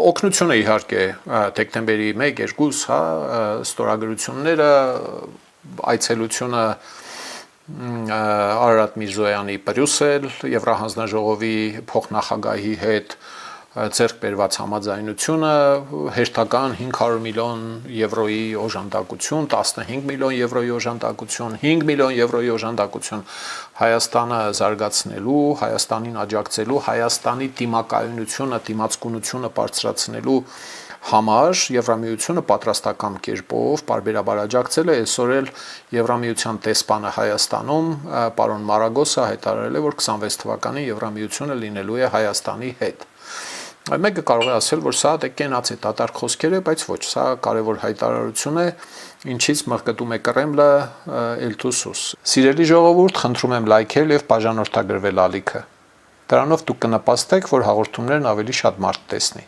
օգնությունը իհարկե դեկտեմբերի 1-2, հա, ստորագրությունները, այցելությունը Արարատ Միրզոյանի Բրյուսել Եվրահանձնաժողովի փոխնախագահի հետ ձեռք բերված համաձայնությունը հերթական 500 միլիոն եվրոյի օժանդակություն, 15 միլիոն եվրոյի օժանդակություն, 5 միլիոն եվրոյի օժանդակություն Հայաստանը զարգացնելու, Հայաստանին աջակցելու, Հայաստանի դիմակայունությունը, դիմացկունությունը բարձրացնելու համար Եվրամիությունը պատրաստական կերպով պարբերաբար աջակցել է, այսօր էլ Եվրամիության տեսփանը Հայաստանում պարոն Մարագոսը հայտարարել է, որ 26 թվականին Եվրամիությունը լինելու է Հայաստանի հետ։ Մեկը կարող է ասել, որ սա կենաց է դատարկ խոսքեր է, բայց ոչ, սա կարևոր հայտարարություն է, ինչից մղկտում է Կրեմլը Էլթուսուս։ Սիրելի ժողովուրդ, խնդրում եմ լայքել եւ բաժանորդագրվել ալիքը։ Դրանով դուք կնպաստեք, որ հաղորդումներն ավելի շատ մարդ տեսնի։